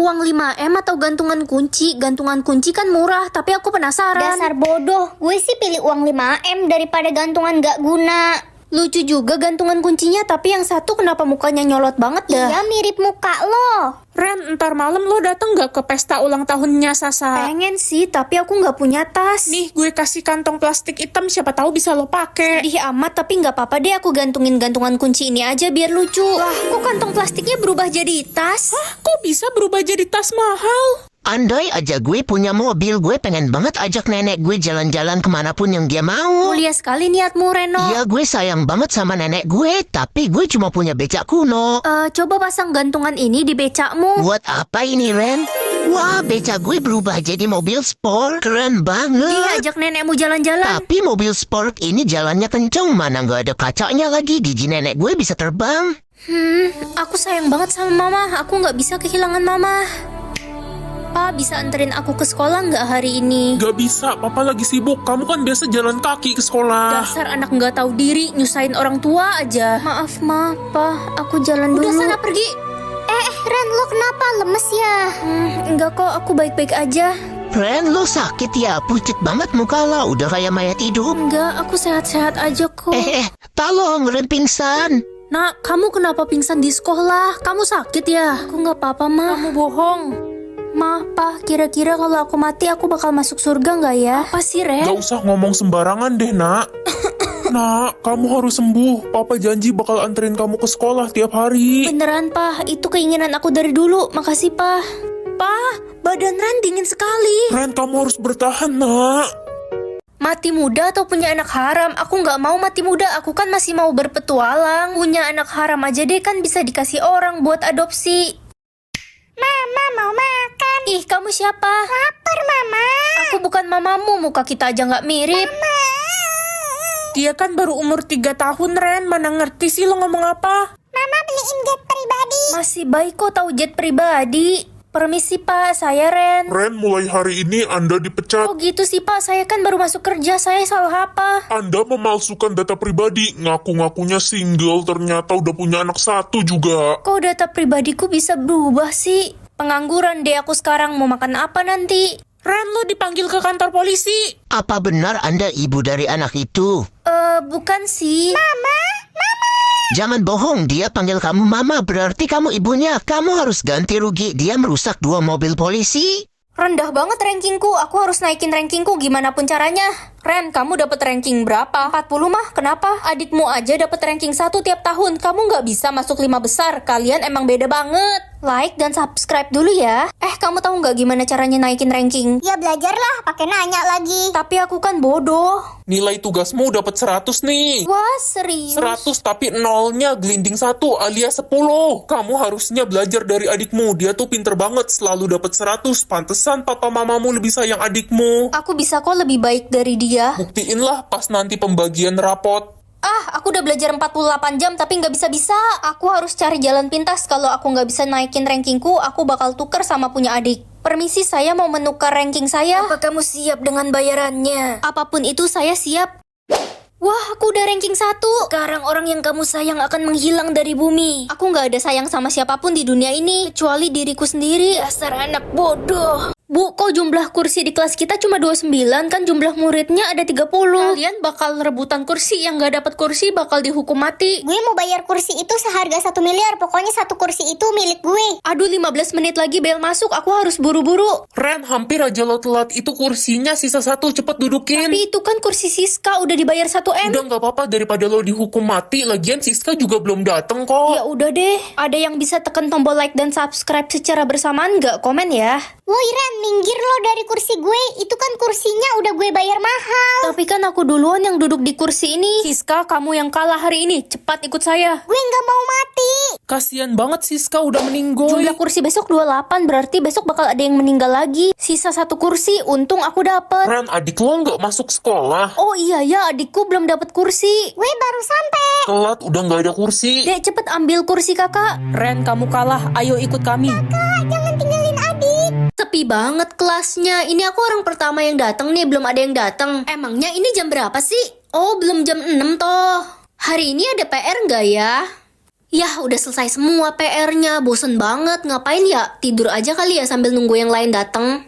Uang 5M atau gantungan kunci? Gantungan kunci kan murah, tapi aku penasaran. Dasar bodoh, gue sih pilih uang 5M daripada gantungan gak guna. Lucu juga gantungan kuncinya, tapi yang satu kenapa mukanya nyolot banget dah? Iya, mirip muka lo. Ren, ntar malam lo dateng gak ke pesta ulang tahunnya Sasa? Pengen sih, tapi aku nggak punya tas. Nih, gue kasih kantong plastik hitam, siapa tahu bisa lo pake. Sedih amat, tapi nggak apa-apa deh, aku gantungin gantungan kunci ini aja biar lucu. Lah, kok kantong plastiknya berubah jadi tas? Hah, kok bisa berubah jadi tas mahal? Andai aja gue punya mobil, gue pengen banget ajak nenek gue jalan-jalan kemanapun yang dia mau. Mulia sekali niatmu, Reno. Iya, gue sayang banget sama nenek gue, tapi gue cuma punya becak kuno. Coba pasang gantungan ini di becakmu. Buat apa ini, Ren? Wah, becak gue berubah jadi mobil sport. Keren banget. Iya, ajak nenekmu jalan-jalan. Tapi mobil sport ini jalannya kenceng, mana nggak ada kacanya lagi. Gigi nenek gue bisa terbang. Aku sayang banget sama mama. Aku nggak bisa kehilangan mama. Pa, bisa anterin aku ke sekolah nggak hari ini? Gak bisa, papa lagi sibuk. Kamu kan biasa jalan kaki ke sekolah. Dasar anak nggak tahu diri, nyusahin orang tua aja. Maaf, Ma, Pa, aku jalan dulu. Udah sana pergi. Ren, lo kenapa? Lemes ya? Enggak kok, aku baik-baik aja. Ren, lo sakit ya? Pucet banget muka lo, udah kayak mayat hidup. Enggak, aku sehat-sehat aja kok. Tolong, Ren pingsan. Nak, kamu kenapa pingsan di sekolah? Kamu sakit ya? Aku nggak apa-apa, Ma. Kamu bohong. Ma, Pa, kira-kira kalau aku mati aku bakal masuk surga nggak ya? Apa sih, Ren? Gak usah ngomong sembarangan deh, nak. Nak, kamu harus sembuh. Papa janji bakal anterin kamu ke sekolah tiap hari. Beneran, Pa. Itu keinginan aku dari dulu. Makasih, Pa. Pa, badan Ren dingin sekali. Ren, kamu harus bertahan, nak. Mati muda atau punya anak haram? Aku nggak mau mati muda. Aku kan masih mau berpetualang. Punya anak haram aja deh kan bisa dikasih orang buat adopsi. Mama mau makan. Ih, kamu siapa? Lapar, Mama. Aku bukan mamamu. Muka kita aja nggak mirip. Dia kan baru umur 3 tahun, Ren. Mana ngerti sih lo ngomong apa? Mama beliin jet pribadi. Masih baik kok tahu jet pribadi. Permisi, Pak. Saya Ren. Ren, mulai hari ini Anda dipecat. Oh gitu sih, Pak. Saya kan baru masuk kerja. Saya salah apa? Anda memalsukan data pribadi. Ngaku-ngakunya single, ternyata udah punya anak 1 juga. Kok data pribadiku bisa berubah sih? Pengangguran deh aku sekarang. Mau makan apa nanti? Ren, lo dipanggil ke kantor polisi. Apa benar Anda ibu dari anak itu? Bukan sih. Jangan bohong, dia panggil kamu mama, berarti kamu ibunya. Kamu harus ganti rugi, dia merusak 2 mobil polisi. Rendah banget rankingku. Aku harus naikin rankingku gimana pun caranya. Ren, kamu dapat ranking berapa? 40 mah, kenapa? Adikmu aja dapat ranking 1 tiap tahun. Kamu nggak bisa masuk 5 besar. Kalian emang beda banget. Like dan subscribe dulu ya. Kamu tahu nggak gimana caranya naikin ranking? Ya belajarlah, pakai nanya lagi. Tapi aku kan bodoh. Nilai tugasmu dapat 100 nih. Wah, serius? 100 tapi nolnya gelinding 1 alias 10. Kamu harusnya belajar dari adikmu. Dia tuh pinter banget, selalu dapat 100. Pantesan papa mamamu lebih sayang adikmu. Aku bisa kok lebih baik dari dia. Buktiinlah pas nanti pembagian rapot. Aku udah belajar 48 jam tapi nggak bisa-bisa. Aku harus cari jalan pintas. Kalau aku nggak bisa naikin rankingku, aku bakal tuker sama punya adik. Permisi, saya mau menukar ranking saya. Apa kamu siap dengan bayarannya? Apapun itu saya siap. Wah, aku udah ranking 1. Sekarang orang yang kamu sayang akan menghilang dari bumi. Aku nggak ada sayang sama siapapun di dunia ini, kecuali diriku sendiri. Dasar anak bodoh. Bu, kok jumlah kursi di kelas kita cuma 29, kan jumlah muridnya ada 30. Kalian bakal rebutan kursi, yang nggak dapat kursi bakal dihukum mati. Gue mau bayar kursi itu seharga 1 miliar. Pokoknya 1 kursi itu milik gue. Aduh, 15 menit lagi bel masuk, aku harus buru-buru. Ren, hampir aja lo telat. Itu kursinya sisa 1, cepet dudukin. Tapi itu kan kursi Siska, udah dibayar 1M. Udah nggak apa-apa daripada lo dihukum mati. Lagian Siska juga belum dateng kok. Ya udah deh, ada yang bisa tekan tombol like dan subscribe secara bersamaan nggak? Komen ya. Woi Ren, minggir lo dari kursi gue. Itu kan kursinya udah gue bayar mahal. Tapi kan aku duluan yang duduk di kursi ini. Siska, kamu yang kalah hari ini. Cepat ikut saya. Gue nggak mau mati. Kasian banget Siska udah meninggoy. Jumlah kursi besok 28, berarti besok bakal ada yang meninggal lagi. Sisa 1 kursi, untung aku dapet. Ren, adik lo nggak masuk sekolah. Oh iya ya, adikku belum dapet kursi. Gue baru sampai. Telat, udah nggak ada kursi. Dek, cepet ambil kursi kakak. Ren, kamu kalah. Ayo ikut kami. Kak, jangan tinggalin adik. Sepi banget kelasnya. Ini aku orang pertama yang datang nih, belum ada yang datang. Emangnya ini jam berapa sih? Oh, belum jam 6 toh. Hari ini ada PR nggak ya? Yah, udah selesai semua PR-nya. Bosen banget. Ngapain ya? Tidur aja kali ya sambil nunggu yang lain datang.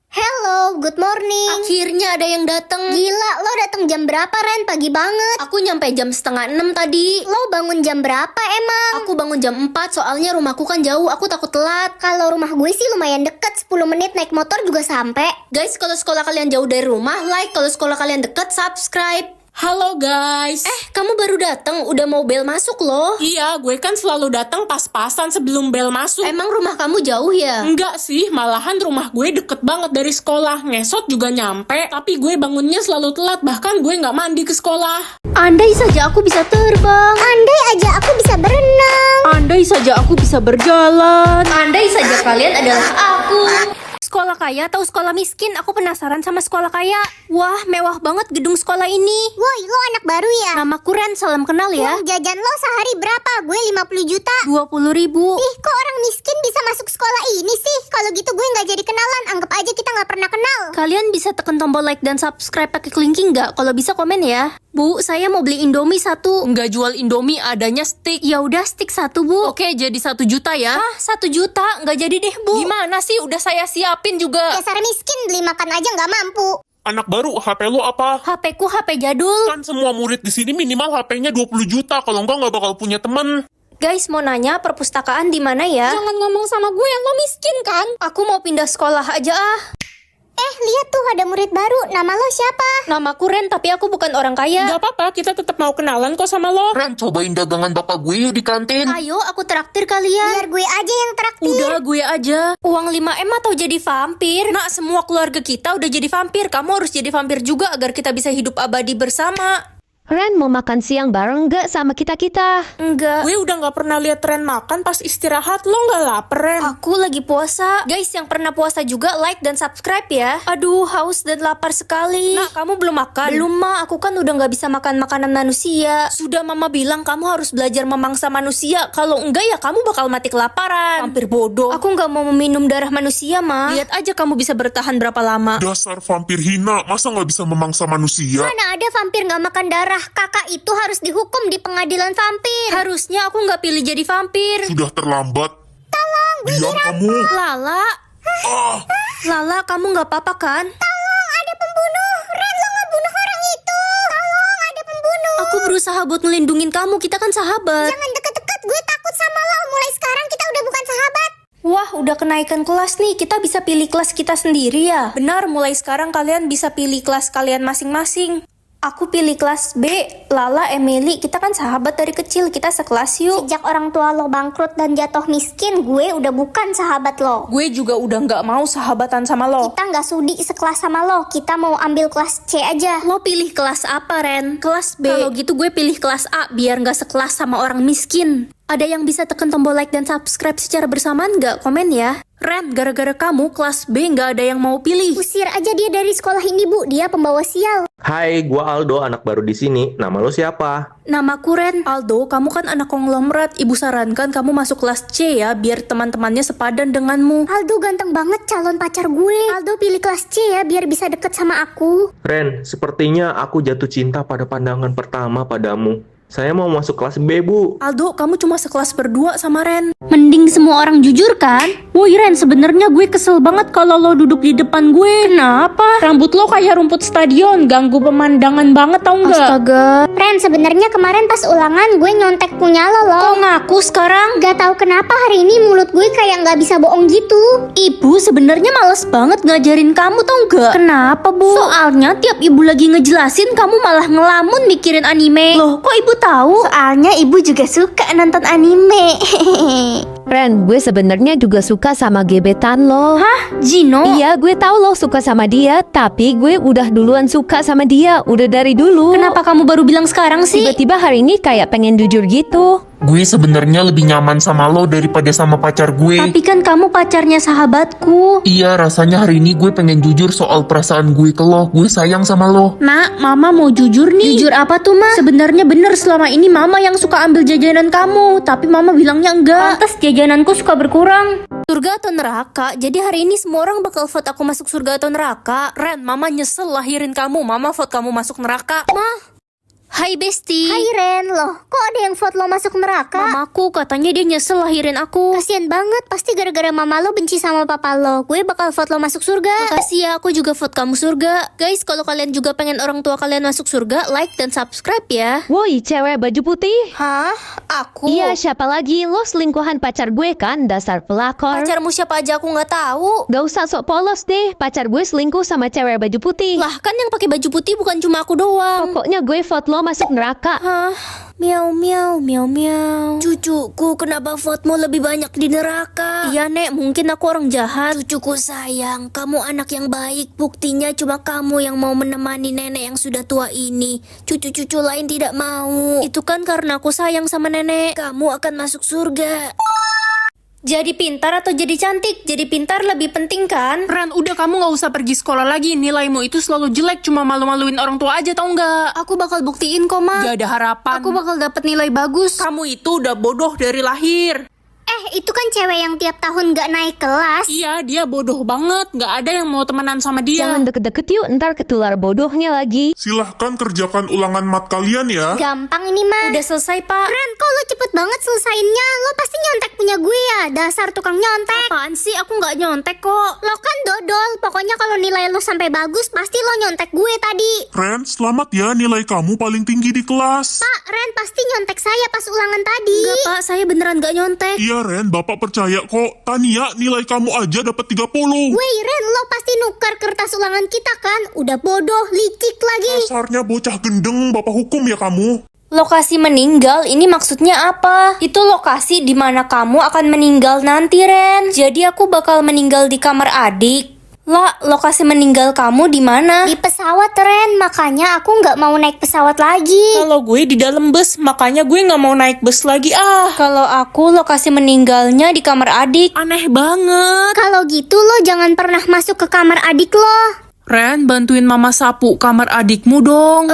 Hello, good morning. Akhirnya ada yang datang. Gila, lo datang jam berapa, Ren? Pagi banget. Aku nyampe jam 5:30 tadi. Lo bangun jam berapa emang? Aku bangun jam 4 soalnya rumahku kan jauh. Aku takut telat. Kalau rumah gue sih lumayan deket, 10 menit naik motor juga sampai. Guys, kalau sekolah kalian jauh dari rumah, like. Kalau sekolah kalian deket, subscribe. Halo guys. Kamu baru datang, udah mau bel masuk loh. Iya, gue kan selalu datang pas-pasan sebelum bel masuk. Emang rumah kamu jauh ya? Enggak sih, malahan rumah gue deket banget dari sekolah. Ngesot juga nyampe, tapi gue bangunnya selalu telat. Bahkan gue nggak mandi ke sekolah. Andai saja aku bisa terbang. Andai aja aku bisa berenang. Andai saja aku bisa berjalan. Andai saja kalian adalah aku. Sekolah kaya atau sekolah miskin? Aku penasaran sama sekolah kaya. Wah, mewah banget gedung sekolah ini. Woi, lo anak baru ya? Namaku Ren, salam kenal ya. Uang jajan lo sehari berapa? Gue 50 juta. 20.000. Ih, kok orang miskin bisa masuk sekolah ini sih? Kalau gitu gue nggak jadi kenalan. Anggap aja kita nggak pernah kenal. Kalian bisa tekan tombol like dan subscribe pakai kelingking nggak? Kalau bisa komen ya. Bu, saya mau beli Indomie 1. Enggak jual Indomie, adanya steak. Ya udah, stick 1, Bu. Oke, jadi 1 juta ya. Ah, 1 juta? Nggak jadi deh, Bu. Gimana sih? Udah saya siapin juga. Dasar miskin, beli makan aja nggak mampu. Anak baru, HP lo apa? HP ku HP jadul. Kan semua murid di sini minimal HP-nya 20 juta. Kalau enggak nggak bakal punya temen. Guys, mau nanya perpustakaan di mana ya? Jangan ngomong sama gue, lo miskin kan? Aku mau pindah sekolah aja ah. Lihat tuh ada murid baru. Nama lo siapa? Namaku Ren, tapi aku bukan orang kaya. Gak apa-apa, kita tetap mau kenalan kok sama lo. Ren, cobain dagangan bapak gue yuk di kantin. Ayo, aku traktir kalian. Biar gue aja yang traktir. Udah, gue aja. Uang 5M atau jadi vampir? Nak, semua keluarga kita udah jadi vampir. Kamu harus jadi vampir juga agar kita bisa hidup abadi bersama. Ren mau makan siang bareng gak sama kita-kita? Enggak. Gue udah gak pernah lihat Ren makan pas istirahat. Lo gak lapar, Ren? Aku lagi puasa. Guys, yang pernah puasa juga like dan subscribe ya. Aduh, haus dan lapar sekali. Nak, kamu belum makan? Belum, Ma. Aku kan udah gak bisa makan makanan manusia. Sudah mama bilang kamu harus belajar memangsa manusia. Kalau enggak ya kamu bakal mati kelaparan. Vampir bodoh. Aku gak mau meminum darah manusia, Ma. Lihat aja kamu bisa bertahan berapa lama. Dasar vampir hina, masa nggak bisa memangsa manusia? Mana ada vampir nggak makan darah? Kakak itu harus dihukum di pengadilan vampir. Harusnya aku gak pilih jadi vampir. Sudah terlambat. Diam kamu. Lala. Lala, kamu gak apa-apa kan? Tolong, ada pembunuh. Ren, lo ngebunuh orang itu. Tolong, ada pembunuh. Aku berusaha buat ngelindungin kamu, kita kan sahabat. Jangan deket-deket, gue takut sama lo. Mulai sekarang kita udah bukan sahabat. Wah, udah kenaikan kelas nih, kita bisa pilih kelas kita sendiri ya. Benar, mulai sekarang kalian bisa pilih kelas kalian masing-masing. Aku pilih kelas B, Lala, Emily, kita kan sahabat dari kecil, kita sekelas yuk. Sejak orang tua lo bangkrut dan jatuh miskin, gue udah bukan sahabat lo. Gue juga udah gak mau sahabatan sama lo. Kita nggak sudi sekelas sama lo. Kita mau ambil kelas C aja. Lo pilih kelas apa, Ren? Kelas B. Kalau gitu gue pilih kelas A, biar gak sekelas sama orang miskin. Ada yang bisa tekan tombol like dan subscribe secara bersamaan nggak? Komen ya. Ren, gara-gara kamu kelas B gak ada yang mau pilih. Usir aja dia dari sekolah ini, Bu. Dia pembawa sial. Hai, gua Aldo, anak baru di sini. Nama lo siapa? Namaku Ren. Aldo, kamu kan anak konglomerat. Ibu sarankan kamu masuk kelas C ya, biar teman-temannya sepadan denganmu. Aldo ganteng banget calon pacar gue. Aldo pilih kelas C ya, biar bisa deket sama aku. Ren, sepertinya aku jatuh cinta pada pandangan pertama padamu. Saya mau masuk kelas B, Bu. Aldo, kamu cuma sekelas berdua sama Ren. Mending semua orang jujur kan? Woi Ren, sebenarnya gue kesel banget kalau lo duduk di depan gue. Kenapa? Rambut lo kayak rumput stadion, ganggu pemandangan banget tau nggak? Astaga. Ren, sebenarnya kemarin pas ulangan gue nyontek punya lo loh. Kok ngaku sekarang? Gak tahu kenapa hari ini mulut gue kayak nggak bisa bohong gitu. Ibu sebenarnya males banget ngajarin kamu tau nggak? Kenapa, Bu? Soalnya tiap ibu lagi ngejelasin kamu malah ngelamun mikirin anime. Loh, kok ibu tahu? Soalnya ibu juga suka nonton anime. Ren, gue sebenarnya juga suka sama gebetan lo. Hah? Gino? Iya, gue tahu lo suka sama dia, tapi gue udah duluan suka sama dia, udah dari dulu. Kenapa kamu baru bilang sekarang sih? Tiba-tiba hari ini kayak pengen jujur gitu. Gue sebenarnya lebih nyaman sama lo daripada sama pacar gue. Tapi kan kamu pacarnya sahabatku. Iya, rasanya hari ini gue pengen jujur soal perasaan gue ke lo. Gue sayang sama lo. Nak, Mama mau jujur nih. Jujur apa tuh, Ma? Sebenarnya bener selama ini Mama yang suka ambil jajanan kamu, tapi Mama bilangnya enggak. Pantes jajananku suka berkurang. Surga atau neraka? Jadi hari ini semua orang bakal vote aku masuk surga atau neraka. Ren, mama nyesel lahirin kamu. Mama vote kamu masuk neraka. Ma, Hai Besti. Hai Ren, loh kok ada yang vote lo masuk neraka? Mamaku katanya dia nyesel lahirin aku. Kasian banget, pasti gara-gara mama lo benci sama papa lo. Gue bakal vote lo masuk surga. Makasih ya, aku juga vote kamu surga. Guys, kalau kalian juga pengen orang tua kalian masuk surga, like dan subscribe ya. Woi, cewek baju putih. Hah? Aku? Iya, siapa lagi? Lo selingkuhan pacar gue kan? Dasar pelakor. Pacarmu siapa aja aku nggak tahu. Gak usah sok polos deh. Pacar gue selingkuh sama cewek baju putih. Lah kan yang pakai baju putih bukan cuma aku doang. Pokoknya gue vote lo masuk neraka. Hah? Miau miau miau miau. Cucuku, kenapa vote-mu lebih banyak di neraka? Iya Nek, mungkin aku orang jahat. Cucuku sayang, kamu anak yang baik. Buktinya cuma kamu yang mau menemani nenek yang sudah tua ini. Cucu-cucu lain tidak mau. Itu kan karena aku sayang sama nenek. Kamu akan masuk surga. Jadi pintar atau jadi cantik? Jadi pintar lebih penting kan? Ren, udah kamu nggak usah pergi sekolah lagi. Nilaimu itu selalu jelek, cuma malu-maluin orang tua aja, tau nggak? Aku bakal buktiin kok, Ma. Gak ada harapan. Aku bakal dapet nilai bagus. Kamu itu udah bodoh dari lahir. Itu kan cewek yang tiap tahun gak naik kelas. Iya, dia bodoh banget. Gak ada yang mau temenan sama dia. Jangan deket-deket yuk, ntar ketular bodohnya lagi. Silahkan kerjakan ulangan mat kalian ya. Gampang ini mah. Udah selesai, Pak. Ren, kok lo cepet banget selesainya? Lo pasti nyontek punya gue ya. Dasar tukang nyontek. Apaan sih? Aku nggak nyontek kok. Lo kan dodol. Pokoknya kalau nilai lo sampai bagus, pasti lo nyontek gue tadi. Ren, selamat ya, nilai kamu paling tinggi di kelas. Pak, Ren pasti nyontek saya pas ulangan tadi. Enggak, Pak. Saya beneran nggak nyontek. Iya Ren, bapak percaya kok. Tania, nilai kamu aja dapat 30. Wey, Ren, lo pasti nukar kertas ulangan kita kan? Udah bodoh, licik lagi. Dasarnya bocah gendeng, bapak hukum ya kamu. Lokasi meninggal ini maksudnya apa? Itu lokasi di mana kamu akan meninggal nanti, Ren. Jadi aku bakal meninggal di kamar adik. Lah, lokasi meninggal kamu di mana? Di pesawat, Ren. Makanya aku nggak mau naik pesawat lagi. Kalau gue di dalam bus, makanya gue nggak mau naik bus lagi. Kalau aku lokasi meninggalnya di kamar adik. Aneh banget. Kalau gitu lo jangan pernah masuk ke kamar adik lo. Ren, bantuin mama sapu kamar adikmu dong.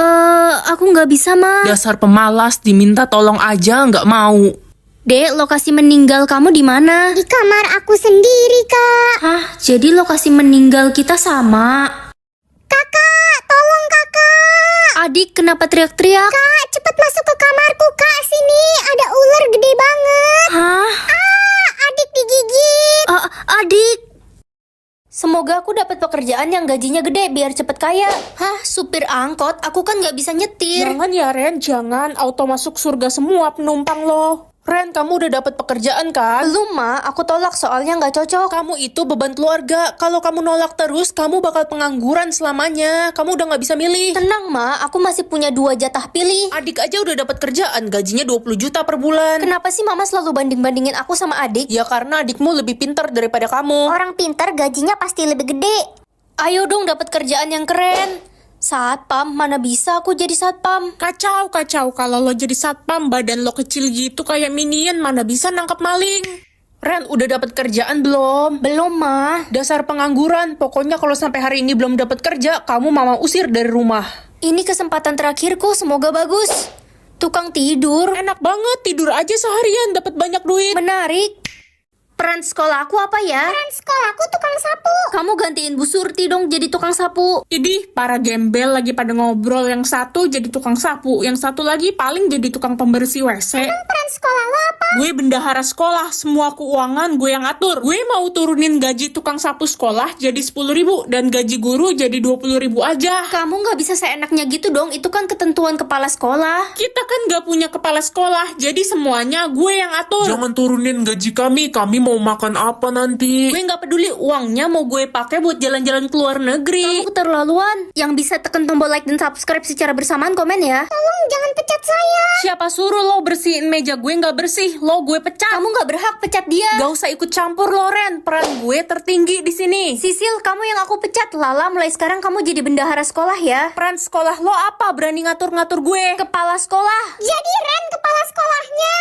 Aku nggak bisa, Ma. Dasar pemalas, diminta tolong aja nggak mau. Dek, lokasi meninggal kamu di mana? Di kamar aku sendiri, Kak. Hah, jadi lokasi meninggal kita sama. Kakak, tolong kakak. Adik, kenapa teriak-teriak? Kak, cepet masuk ke kamarku, Kak. Sini, ada ular gede banget. Hah? Adik digigit. Adik. Semoga aku dapat pekerjaan yang gajinya gede biar cepet kaya. Hah, supir angkot? Aku kan nggak bisa nyetir. Jangan ya Ren, jangan. Auto masuk surga semua penumpang lo. Ren, kamu udah dapat pekerjaan kan? Belum, Ma. Aku tolak soalnya nggak cocok. Kamu itu beban keluarga. Kalau kamu nolak terus, kamu bakal pengangguran selamanya. Kamu udah nggak bisa milih. Tenang, Ma. Aku masih punya 2 jatah pilih. Adik aja udah dapat kerjaan, gajinya 20 juta per bulan. Kenapa sih Mama selalu banding-bandingin aku sama adik? Ya karena adikmu lebih pintar daripada kamu. Orang pintar gajinya pasti lebih gede. Ayo dong dapat kerjaan yang keren. Satpam, mana bisa aku jadi satpam? Kacau. Kalau lo jadi satpam, badan lo kecil gitu kayak minion, mana bisa nangkap maling. Ren, udah dapat kerjaan belum? Belum, Ma. Dasar pengangguran. Pokoknya kalau sampai hari ini belum dapat kerja, kamu mama usir dari rumah. Ini kesempatan terakhirku, semoga bagus. Tukang tidur. Enak banget, tidur aja seharian dapat banyak duit. Menarik. Peran sekolah aku apa ya? Peran sekolahku tukang sapu. Kamu gantiin Bu Surti dong jadi tukang sapu. Idih, para gembel lagi pada ngobrol. Yang satu jadi tukang sapu, yang satu lagi paling jadi tukang pembersih WC. Peran sekolah lo apa? Gue bendahara sekolah, semua keuangan gue yang atur. Gue mau turunin gaji tukang sapu sekolah jadi 10.000 dan gaji guru jadi 20.000 aja. Kamu nggak bisa seenaknya gitu dong, itu kan ketentuan kepala sekolah. Kita kan gak punya kepala sekolah, jadi semuanya gue yang atur. Jangan turunin gaji kami mau makan apa nanti? Gue nggak peduli uangnya mau gue pakai buat jalan-jalan ke luar negeri. Kamu keterlaluan. Yang bisa tekan tombol like dan subscribe secara bersamaan komen ya. Tolong jangan pecat saya. Siapa suruh lo bersihin meja gue nggak bersih? Lo gue pecat. Kamu nggak berhak pecat dia. Gak usah ikut campur lo Ren, peran gue tertinggi di sini. Sisil, kamu yang aku pecat. Lala, mulai sekarang kamu jadi bendahara sekolah ya. Peran sekolah lo apa? Berani ngatur-ngatur gue? Kepala sekolah. Jadi Ren kepala sekolahnya.